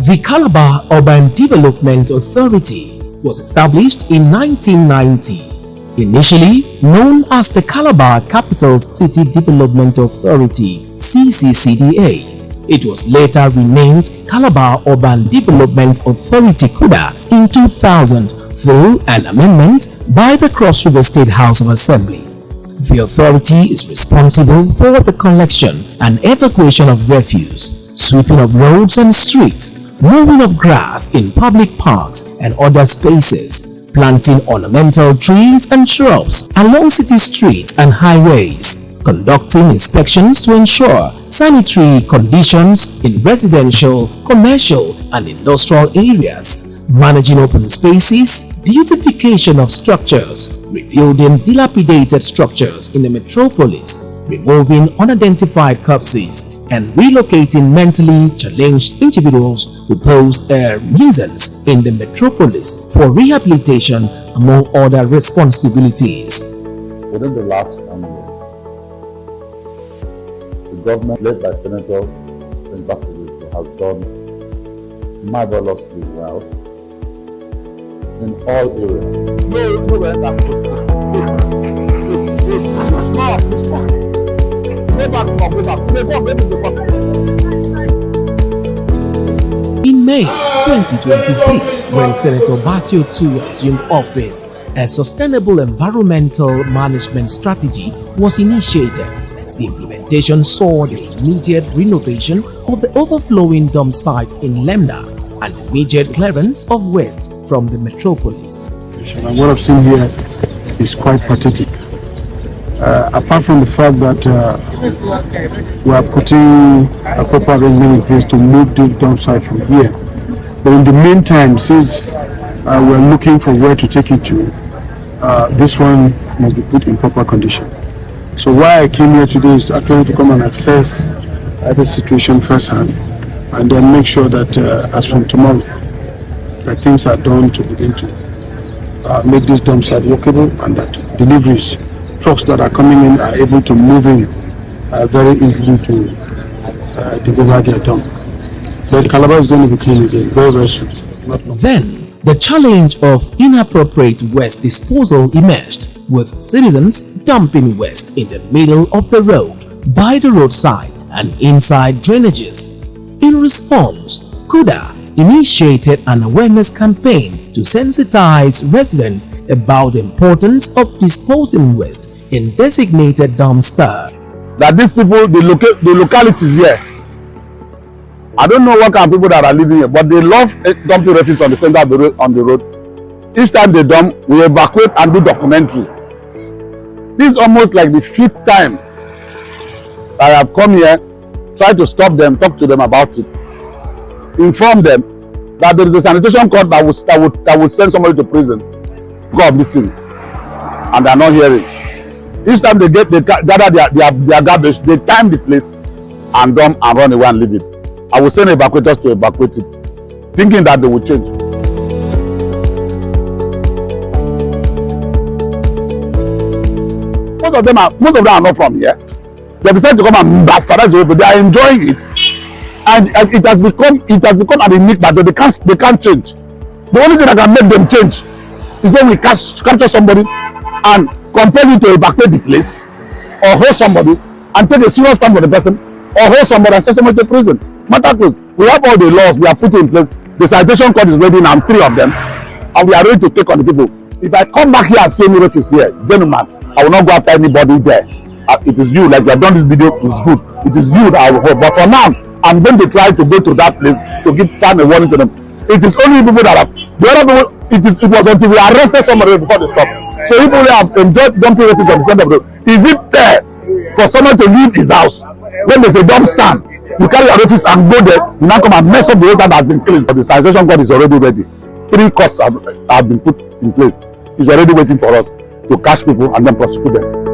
The Calabar Urban Development Authority was established in 1990. Initially known as the Calabar Capital City Development Authority (CCCDA), it was later renamed Calabar Urban Development Authority (CUDA) in 2000 through an amendment by the Cross River State House of Assembly. The authority is responsible for the collection and evacuation of refuse, sweeping of roads and streets, mowing of grass in public parks and other spaces, planting ornamental trees and shrubs along city streets and highways, conducting inspections to ensure sanitary conditions in residential, commercial and industrial areas, managing open spaces, beautification of structures, rebuilding dilapidated structures in the metropolis, removing unidentified corpses, and relocating mentally challenged individuals who pose a nuisance in the metropolis for rehabilitation, among other responsibilities. Within the last 1 year, the government led by Senator Prince has done marvelously well in all areas. In May 2023, when Senator Basio II assumed office, a sustainable environmental management strategy was initiated. The implementation saw the immediate renovation of the overflowing dump site in Lemna and immediate clearance of waste from the metropolis. What I've seen here is quite pathetic. Apart from the fact that we are putting a proper arrangement in place to move the dump site from here, but in the meantime, since we're looking for where to take it to, this one must be put in proper condition. So why I came here today is actually to come and assess the situation firsthand, and then make sure that as from tomorrow, that things are done to begin to make this dump site workable, and that deliveries, trucks that are coming in are able to move in very easily to deliver their dump. But Calabar is going to be clean again very, very soon. Then, the challenge of inappropriate waste disposal emerged, with citizens dumping waste in the middle of the road, by the roadside and inside drainages. In response, CUDA initiated an awareness campaign to sensitize residents about the importance of disposing waste in designated dumpster. That these people, the localities here, I don't know what kind of people that are living here, but they love dumping refuse on the center of the road, on the road. Each time they dump, we evacuate and do documentary. This is almost like the 5th time that I have come here, try to stop them, talk to them about it, inform them that there is a sanitation court that would send somebody to prison because of this thing, and they are not hearing. Each time they gather their garbage, they time the place and dump and run away and leave it. I will send evacuators to evacuate it, thinking that they will change. Most of them are not from here. They decide to come and bastardize the people. They are enjoying it, and it has become an enigma that they can't change. The only thing that can make them change is when we capture somebody and compel you to evacuate the place, or hold somebody and take a serious time for the person, or hold somebody and send somebody to prison. Matter close. We have all the laws we are putting in place. The citation court is ready now, 3 of them, and we are ready to take on the people. If I come back here and see any refuse here, gentlemen, I will not go after anybody there. It is you, like you have done this video, it's good. It is you that I will hold. But for now, I'm going to try to go to that place to sign a warning to them. It is only people that have, the other people, it was until we arrested somebody before they stop. So people have enjoyed dumping refuse on the center of the road. Is it fair for someone to leave his house when there's a dump stand? You carry your refuse and go there, you now come and mess up the road that has been cleaned. But the sanitation court is already ready. 3 courts have been put in place. It's already waiting for us to catch people and then prosecute them.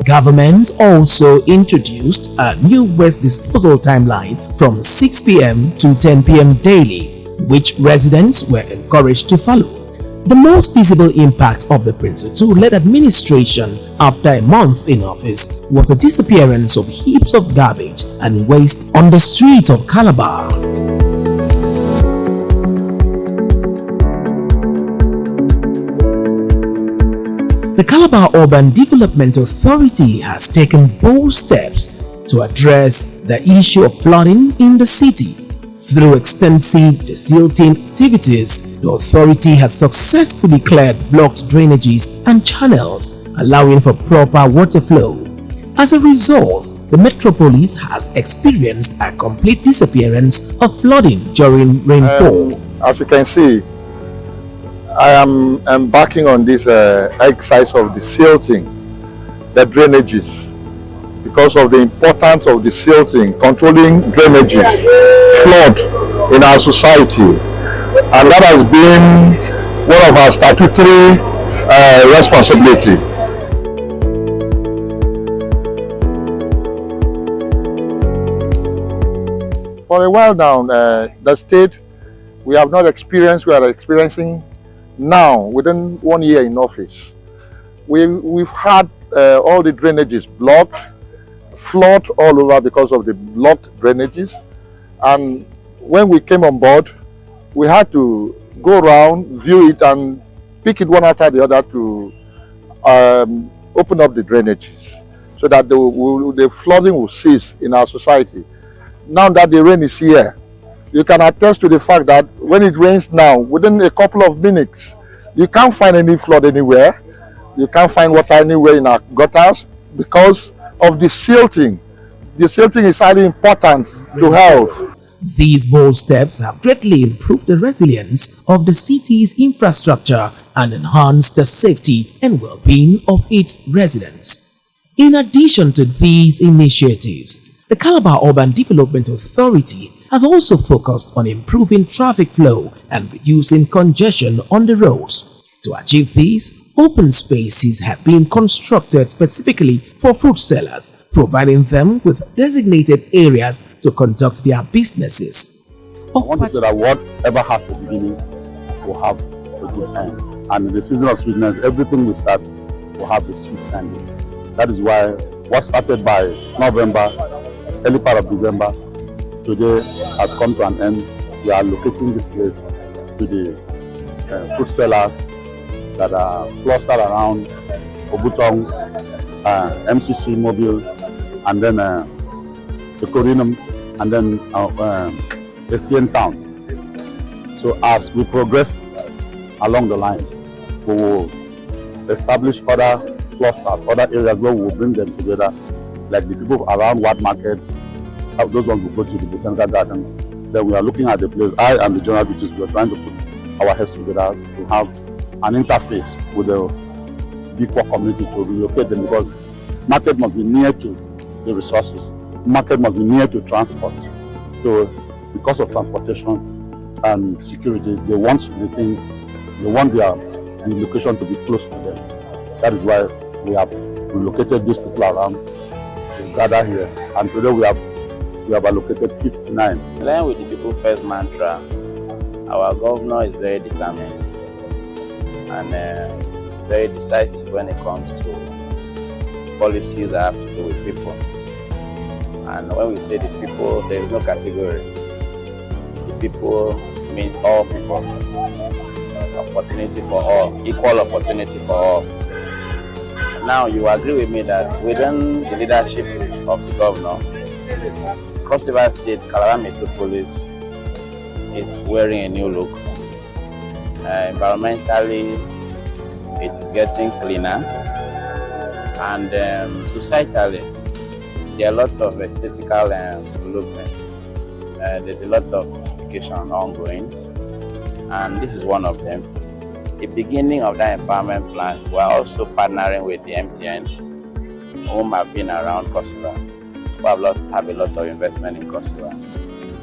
Government also introduced a new waste disposal timeline from 6 p.m. to 10 p.m. daily, which residents were encouraged to follow. The most visible impact of the Prince II-led administration after a month in office was the disappearance of heaps of garbage and waste on the streets of Calabar. The Calabar Urban Development Authority has taken bold steps to address the issue of flooding in the city. Through extensive desilting activities, the authority has successfully cleared blocked drainages and channels, allowing for proper water flow. As a result, the metropolis has experienced a complete disappearance of flooding during rainfall. As you can see, I am embarking on this exercise of desilting the drainages, because of the importance of desilting, controlling drainages, flood in our society, and that has been one of our statutory responsibility. For a while now, the state we are experiencing now, within 1 year in office, we've had all the drainages blocked, flood all over because of the blocked drainages. And when we came on board, we had to go around, view it, and pick it one after the other to open up the drainages so that the flooding will cease in our society. Now that the rain is here, you can attest to the fact that when it rains now, within a couple of minutes, you can't find any flood anywhere. You can't find water anywhere in our gutters because of the silting. The silting is highly important to health. These bold steps have greatly improved the resilience of the city's infrastructure and enhanced the safety and well-being of its residents. In addition to these initiatives, the Calabar Urban Development Authority has also focused on improving traffic flow and reducing congestion on the roads. To achieve this, open spaces have been constructed specifically for fruit sellers, providing them with designated areas to conduct their businesses. I want to say that whatever has a beginning will have a good end. And in the season of sweetness, everything we start will have a sweet ending. That is why what started by November, early part of December, today has come to an end. We are locating this place to the fruit sellers that are clustered around Obutong, MCC Mobile, and then the Corinum, and then Asian Town. So as we progress along the line, we will establish other clusters, other areas where we will bring them together, like the people around Ward Market. Those ones will go to the Botanical Garden. Then we are looking at the place. I and the general duties, we are trying to put our heads together to have an interface with the big poor community to relocate them, because market must be near to the resources. Market must be near to transport. So because of transportation and security, they want their location to be close to them. That is why we have relocated these people around to gather here. And today we have allocated 59. In line with the People First mantra, our governor is very determined and very decisive when it comes to policies that have to do with people. And when we say the people, there is no category. The people means all people. Opportunity for all, equal opportunity for all. Now you agree with me that within the leadership of the governor, Cross River State, Calabar Metropolis is wearing a new look. Environmentally, it is getting cleaner, and societally, there are a lot of aesthetical developments. There's a lot of beautification ongoing, and this is one of them. The beginning of that empowerment plan, we are also partnering with the MTN, whom have been around Cross River, who have a lot of investment in Cross River.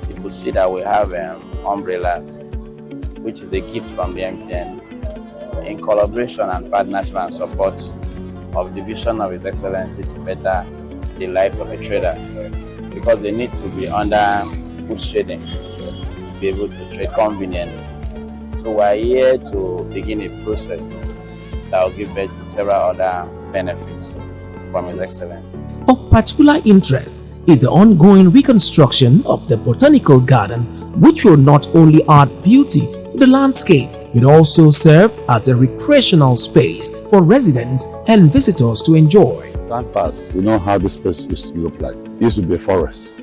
You could see that we have umbrellas, which is a gift from the MTN, in collaboration and partnership and support of the vision of His Excellency to better the lives of the traders, because they need to be under good shading to be able to trade conveniently. So we're here to begin a process that will give birth to several other benefits from His Excellency. Of particular interest is the ongoing reconstruction of the botanical garden, which will not only add beauty to the landscape, but also serve as a recreational space for residents and visitors to enjoy. Time passed, you know how this place used to look like. It used to be a forest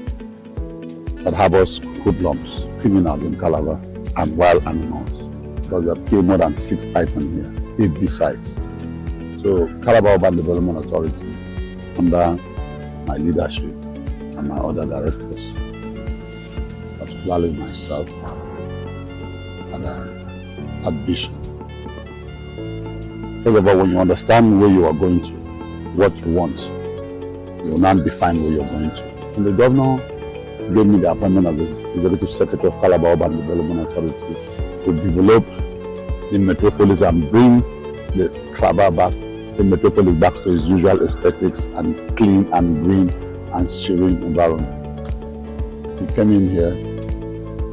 that harbors hoodlums, criminals in Calabar, and wild animals. Because we have killed more than 6 python here, 8 besides. So Calabar Urban Development Authority, under my leadership and my other directors, particularly myself, and that vision. First of all, when you understand where you are going to, what you want, you will now define where you are going to. And the governor gave me the appointment as the Executive Secretary of Calabar Urban Development Authority to develop the metropolis and bring the Calabar back, the metropolis back to its usual aesthetics and clean and green and serene environment. He came in here,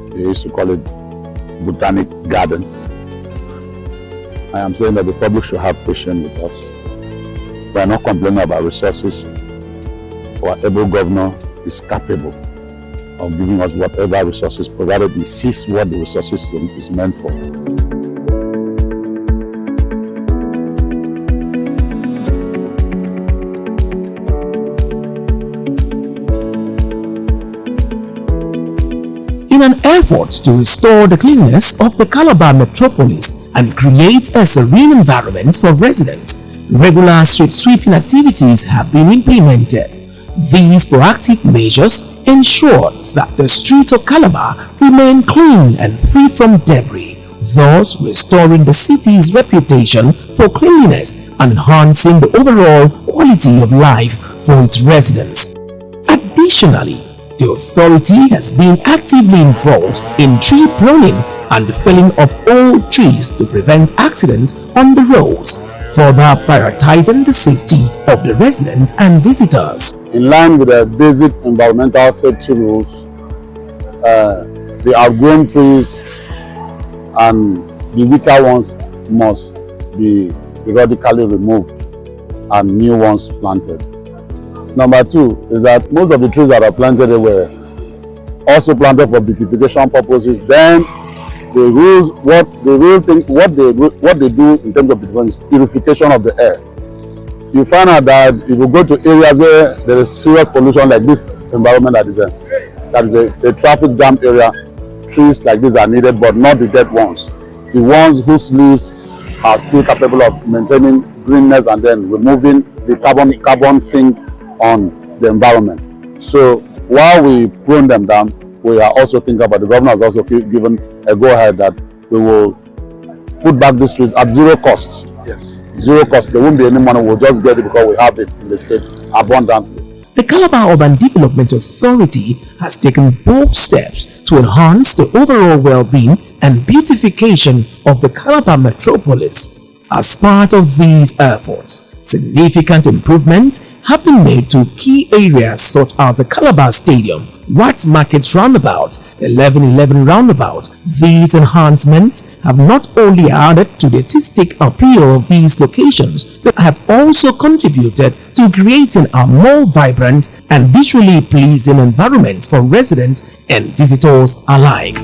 they used to call it Botanic Garden. I am saying that the public should have patience with us. We are not complaining about resources. Our able governor is capable of giving us whatever resources, provided he sees what the resources is meant for. In an effort to restore the cleanliness of the Calabar metropolis and create a serene environment for residents, regular street sweeping activities have been implemented. These proactive measures ensure that the streets of Calabar remain clean and free from debris, thus restoring the city's reputation for cleanliness and enhancing the overall quality of life for its residents. Additionally, the authority has been actively involved in tree pruning and the felling of old trees to prevent accidents on the roads, further prioritizing the safety of the residents and visitors. In line with the basic environmental safety rules, the outgrown trees and the weaker ones must be periodically removed and new ones planted. Number 2 is that most of the trees that are planted were also planted for beautification purposes. Then the rules, what they do in terms of beautification is purification of the air. You find out that if you go to areas where there is serious pollution like this environment that is a traffic jam area, trees like this are needed, but not the dead ones. The ones whose leaves are still capable of maintaining greenness and then removing the carbon sink on the environment. So while we prune them down, we are also thinking about, the governor has also given a go-ahead that we will put back these trees at zero cost. Yes. Zero cost. There won't be any money. We'll just get it because we have it in the state abundantly. The Calabar Urban Development Authority has taken bold steps to enhance the overall well-being and beautification of the Calabar metropolis. As part of these efforts, significant improvements have been made to key areas such as the Calabar Stadium, White Market Roundabout, 1111 Roundabout. These enhancements have not only added to the artistic appeal of these locations, but have also contributed to creating a more vibrant and visually pleasing environment for residents and visitors alike.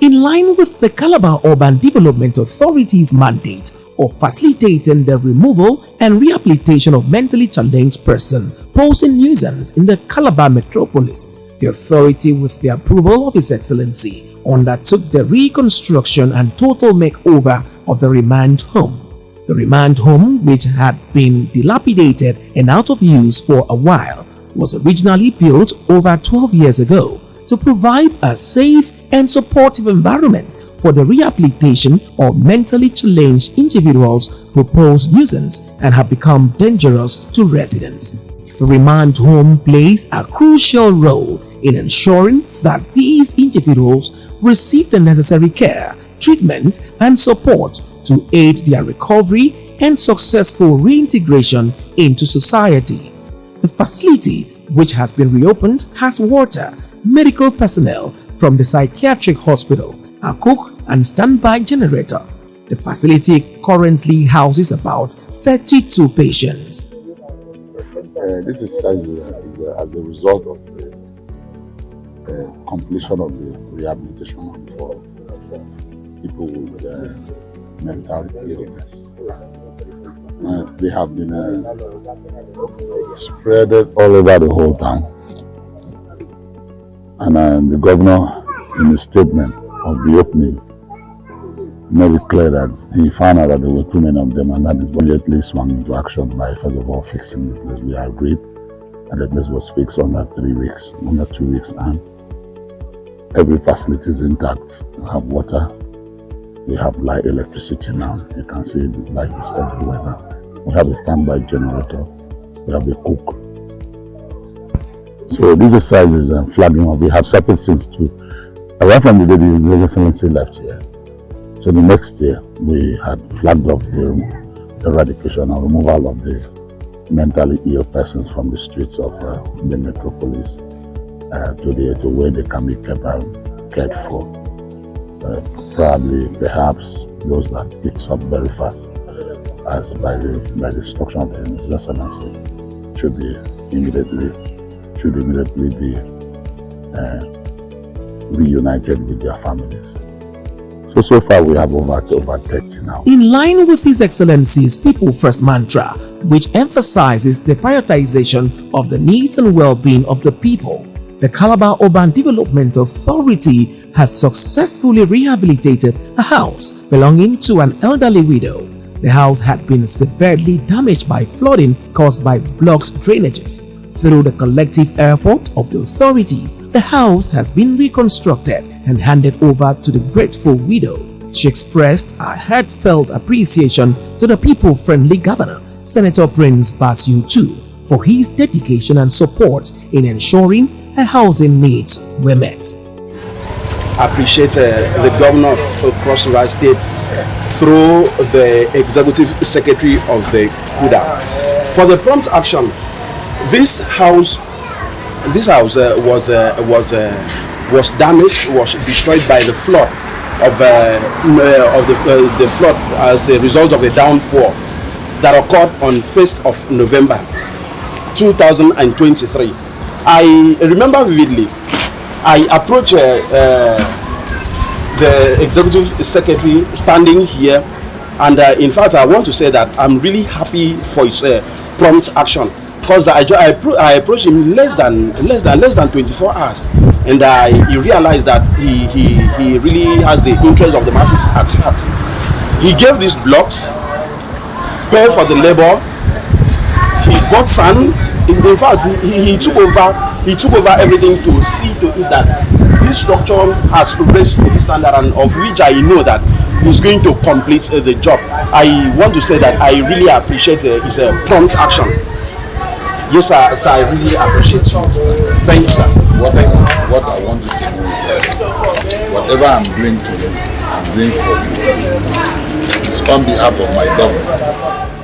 In line with the Calabar Urban Development Authority's mandate of facilitating the removal and rehabilitation of mentally challenged persons posing nuisance in the Calabar metropolis, the authority, with the approval of His Excellency, undertook the reconstruction and total makeover of the remand home. The remand home, which had been dilapidated and out of use for a while, was originally built over 12 years ago to provide a safe and supportive environment for the rehabilitation of mentally challenged individuals who pose nuisance and have become dangerous to residents. The remand home plays a crucial role in ensuring that these individuals receive the necessary care, treatment, and support to aid their recovery and successful reintegration into society. The facility, which has been reopened, has water, medical personnel from the psychiatric hospital, a cook and standby generator. The facility currently houses about 32 patients. This is as a result of the completion of the rehabilitation for people with mental illness. They have been spread all over the whole town. And the governor, in his statement of the opening, made it clear that he found out that there were too many of them, and that is immediately swung into action by, first of all, fixing the place. We agreed, and the place was fixed under 2 weeks, and every facility is intact. We have water, we have light, electricity now. You can see the light is everywhere now. We have a standby generator, we have a cook. So this exercise is flagging up. We have started since too. Right from the day the Excellency left here. So the next year, we had flagged off the eradication or removal of the mentally ill persons from the streets of the metropolis to where they can be cared for. Perhaps those that eat up very fast, as by the instruction of the Excellency, should immediately be reunited with their families. So far we have over 30 now. In line with His Excellency's People First mantra, which emphasizes the prioritization of the needs and well-being of the people, the Calabar Urban Development Authority has successfully rehabilitated a house belonging to an elderly widow. The house had been severely damaged by flooding caused by blocked drainages. Through the collective effort of the authority, the house has been reconstructed and handed over to the grateful widow. She expressed her heartfelt appreciation to the people-friendly governor, Senator Prince Basu II, for his dedication and support in ensuring her housing needs were met. I appreciate the governor of Cross River State through the executive secretary of the CUDA for the prompt action. This house was damaged, was destroyed by the flood of the flood as a result of a downpour that occurred on 1st of November 2023. I remember vividly. I approached the executive secretary standing here, and in fact I want to say that I'm really happy for his prompt action, because I approached him less than 24 hours, and he realized that he really has the interest of the masses at heart. He gave these blocks, paid for the labor, he bought sand. In fact, he took over everything to see to it that this structure has raised to the standard, and of which I know that he's going to complete the job. I want to say that I really appreciate his prompt action. Yes, sir, I really appreciate you. Thank you, sir. What I want you to know is that whatever I'm doing to you, I'm doing for you. It's on behalf of my government.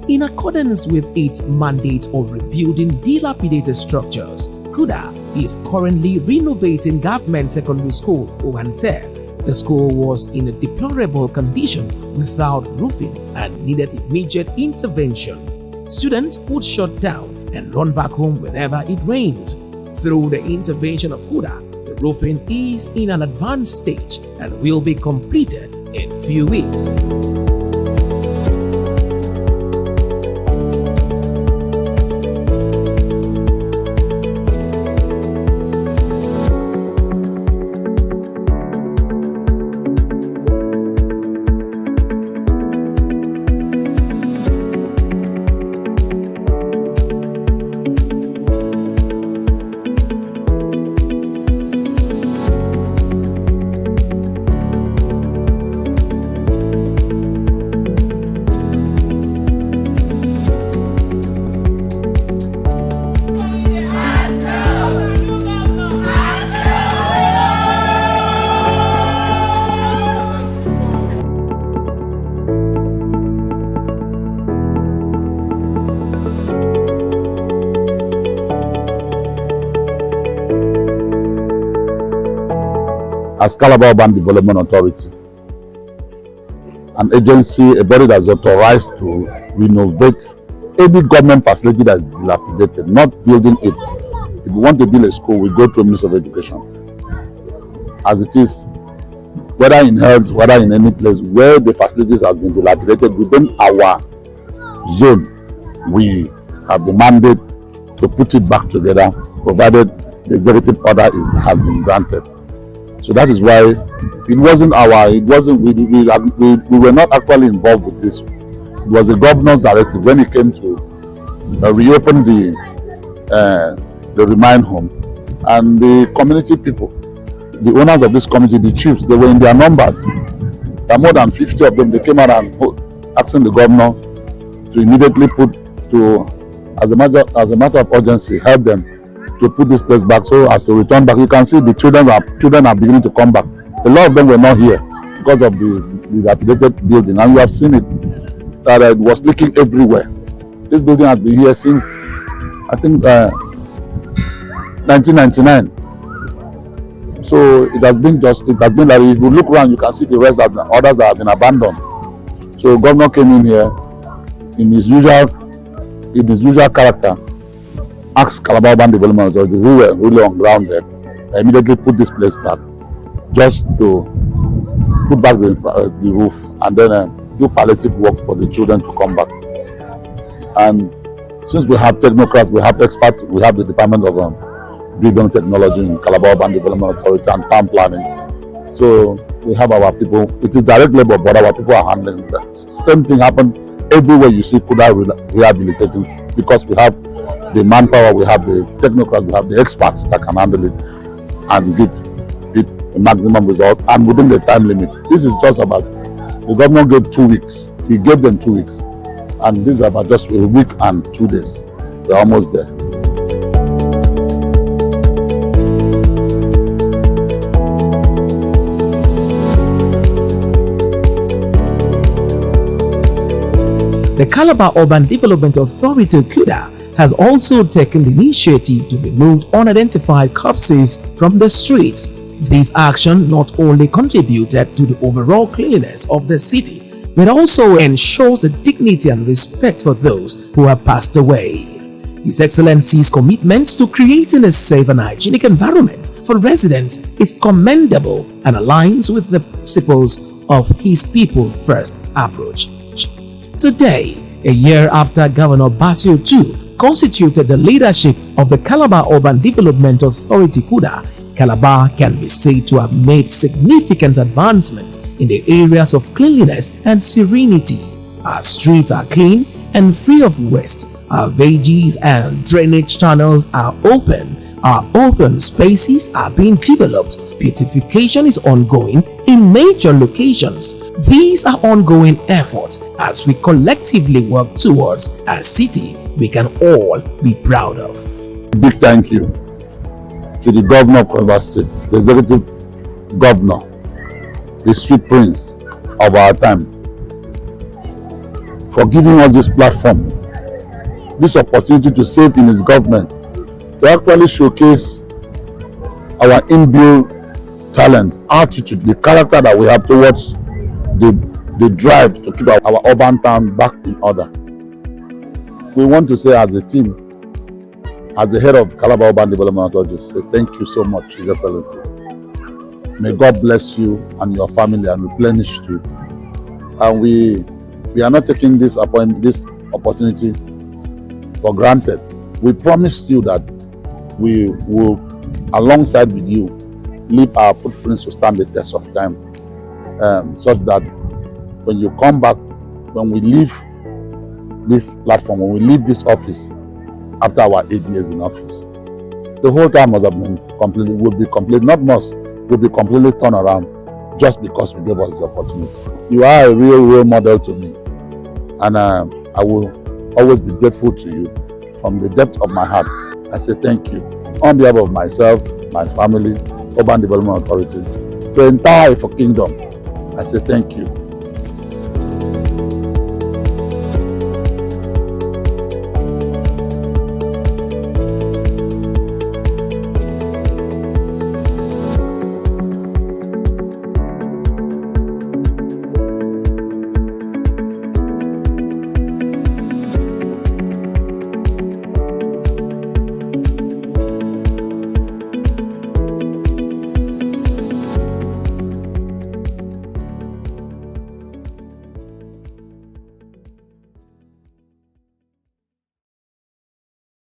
In accordance with its mandate of rebuilding dilapidated structures, CUDA is currently renovating Government Secondary School Ohanse. The school was in a deplorable condition without roofing and needed immediate intervention. Students would shut down and run back home whenever it rained. Through the intervention of CUDA, the roofing is in an advanced stage and will be completed in a few weeks. as Calabar Urban Development Authority, an agency, a body that is authorized to renovate any government facility that is dilapidated, not building it. If we want to build a school, we go to Ministry of Education. As it is, whether in health, whether in any place where the facilities have been dilapidated within our zone, we have the mandate to put it back together, provided the executive order has been granted. So that is why we were not actually involved with this. It was the governor's directive when it came to reopen the Remind Home, and the community people, the owners of this community, the chiefs, they were in their numbers. There are more than 50 of them. They came out and asking the governor to immediately as a matter of urgency, help them to put this place back so as to return back. You can see the children are beginning to come back. A lot of them were not here because of the dilapidated building, and you have seen it that it was leaking everywhere. This building has been here since, I think, 1999. So it has been like, if you look around, you can see the rest of the others that have been abandoned. So governor came in here in his usual character, asked Calabar Urban Development Authority, who were really on ground there, immediately put this place back, just to put back the roof and then do palliative work for the children to come back. And since we have technocrats, we have experts, we have the Department of Building Technology in Calabar Urban Development Authority and town planning. So we have our people. It is direct labor, but our people are handling that. Same thing happened everywhere you see CUDA rehabilitating, because we have the manpower, we have the technocrats, we have the experts that can handle it and give it a maximum result and within the time limit. This is just about, the governor gave 2 weeks. He gave them 2 weeks. And this is about just a week and 2 days. They're almost there. The Calabar Urban Development Authority, CUDA, has also taken the initiative to remove unidentified corpses from the streets. This action not only contributed to the overall cleanliness of the city, but also ensures the dignity and respect for those who have passed away. His Excellency's commitment to creating a safe and hygienic environment for residents is commendable and aligns with the principles of his people first approach. Today, a year after Governor Basio II constituted the leadership of the Calabar Urban Development Authority CUDA, Calabar can be said to have made significant advancements in the areas of cleanliness and serenity. Our streets are clean and free of waste. Our veggies and drainage channels are open. Our open spaces are being developed. Beautification is ongoing in major locations. These are ongoing efforts as we collectively work towards a city we can all be proud of. Big thank you to the governor of Calabar State, the executive governor, the sweet prince of our time, for giving us this platform, this opportunity to serve in his government, to actually showcase our inbuilt talent, attitude, the character that we have towards the drive to keep our urban town back in order. We want to say as a team, as the head of Calabar Urban Development Authority, say thank you so much, His Excellency. May God bless you and your family and replenish you. And we are not taking this opportunity for granted. We promised you that we will, alongside with you, leave our footprints to stand the test of time, such that when you come back, when we leave this platform, when we leave this office after our 8 years in office, the whole time must have been completely, will be completely turned around just because we gave us the opportunity. You are a real model to me, and I will always be grateful to you from the depth of my heart. I say thank you on behalf of myself, my family, Urban Development Authority, the entire Ifo Kingdom. I say thank you.